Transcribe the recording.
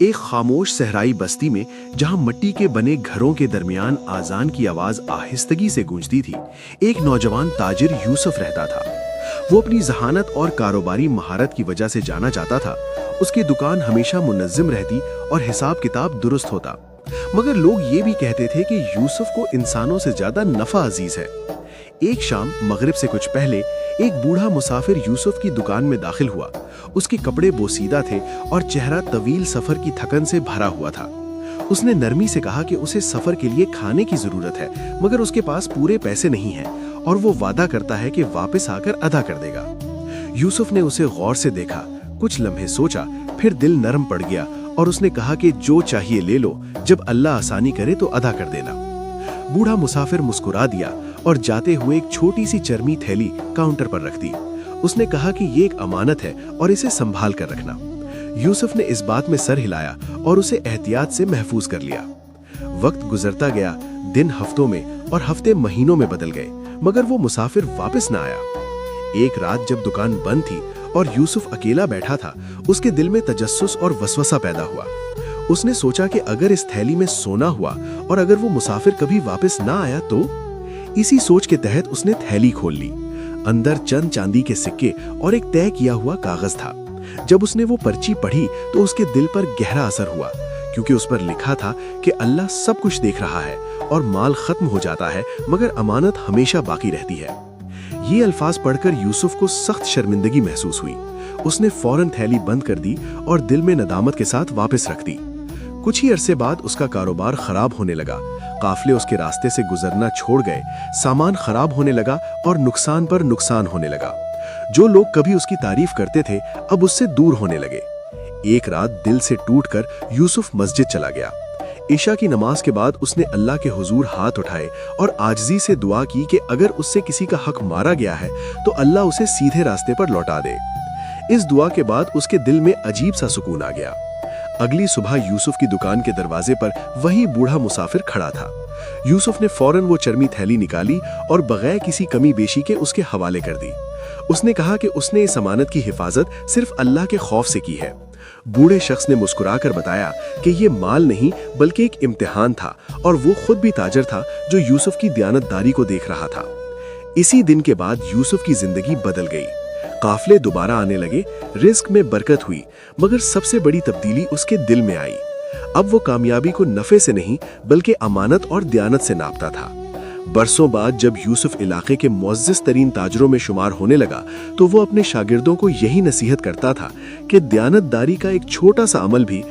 एक खामोश सहराई बस्ती में जहां मिट्टी के बने घरों के दरमियान आजान की आवाज आहिस्तगी से गूंजती थी, एक नौजवान ताजिर यूसुफ रहता था। वो अपनी जहानत और कारोबारी महारत की वजह से जाना जाता था। उसकी दुकान हमेशा मुनज्जिम रहती और हिसाब किताब दुरुस्त होता। मगर लोग ये भी कहते थे कि यूसुफ को इंसानों से ज्यादा नफा अजीज है। एक शाम मगरिब से कुछ पहले एक बूढ़ा मुसाफिर यूसुफ की दुकान में दाखिल हुआ। उसके कपड़े बोसीदा थे और चेहरा तवील सफर की थकन से भरा हुआ था। उसने नरमी से कहा कि उसे सफर के लिए खाने की जरूरत है, मगर उसके पास पूरे पैसे नहीं हैं और वो वादा करता है कि वापस आकर अदा कर देगा। यूसुफ ने उसे गौर से देखा, कुछ लम्हे सोचा, फिर दिल नरम पड़ गया और उसने कहा कि जो चाहिए ले लो, जब अल्लाह आसानी करे तो अदा कर देना। बूढ़ा मुसाफिर मुस्कुरा दिया और जाते हुए एक छोटी सी चरमी थैली काउंटर पर रख दी। उसने कहा कि ये एक अमानत है और इसे संभाल कर रखना। यूसुफ ने इस बात में सर हिलाया और उसे एहतियात से महफूज कर लिया। वक्त गुजरता गया, दिन हफ्तों में और हफ्ते महीनों में बदल गए, मगर वो मुसाफिर वापस ना आया। एक रात जब दुकान बंद थी और यूसुफ अकेला बैठा था, उसके दिल में तजस्सुस और वसवसा पैदा हुआ। उसने सोचा कि अगर इस थैली में सोना हुआ और अगर वो मुसाफिर कभी वापस ना आया तो। इसी सोच के तहत उसने थैली खोल ली। अंदर चंद चांदी के सिक्के और एक तय किया हुआ कागज था। जब उसने वो पर्ची पढ़ी तो उसके दिल पर गहरा असर हुआ, क्योंकि उस पर लिखा था कि अल्लाह सब कुछ देख रहा है और माल खत्म हो जाता है मगर अमानत हमेशा बाकी रहती है। ये अल्फाज पढ़कर यूसुफ को सख्त शर्मिंदगी महसूस हुई। उसने फौरन थैली बंद कर दी और दिल में नदामत के साथ वापस रख दी। कुछ ही अरसे बाद उसका कारोबार खराब होने लगा। काफले उसके रास्ते से गुजरना छोड़ गए, सामान खराब होने लगा और नुकसान पर नुकसान होने लगा। जो लोग कभी उसकी तारीफ करते थे अब उससे दूर होने लगे। एक रात दिल से टूटकर यूसुफ मस्जिद चला गया। ईशा की नमाज के बाद उसने अल्लाह के हुजूर हाथ उठाए और आजिज़ी से दुआ की कि अगर उससे किसी का हक मारा गया है तो अल्लाह उसे सीधे रास्ते पर लौटा दे। इस दुआ के बाद उसके दिल में अजीब सा सुकून आ गया। अगली सुबह यूसुफ की दुकान के दरवाजे पर वही बूढ़ा मुसाफिर खड़ा था। यूसुफ ने फौरन वो चरमी थैली निकाली और बगैर किसी कमी बेशी के उसके हवाले कर दी। उसने कहा कि उसने इस अमानत की हिफाजत सिर्फ अल्लाह के खौफ से की है। बूढ़े शख्स ने मुस्कुराकर बताया कि ये माल नहीं बल्कि एक इम्तिहान था और वो खुद भी ताजर था जो यूसुफ की दयानतदारी को देख रहा था। इसी दिन के बाद यूसुफ की जिंदगी बदल गई। काफले दोबारा आने लगे, रिस्क में बरकत हुई, मगर सबसे बड़ी तब्दीली उसके दिल में आई। अब वो कामयाबी को नफे से नहीं बल्कि अमानत और दयानत से नापता था। बरसों बाद जब यूसुफ इलाके के मुअज़्ज़ज़ तरीन ताजरों में शुमार होने लगा तो वो अपने शागिर्दों को यही नसीहत करता था कि दयानतदारी का एक छोटा सा अमल भी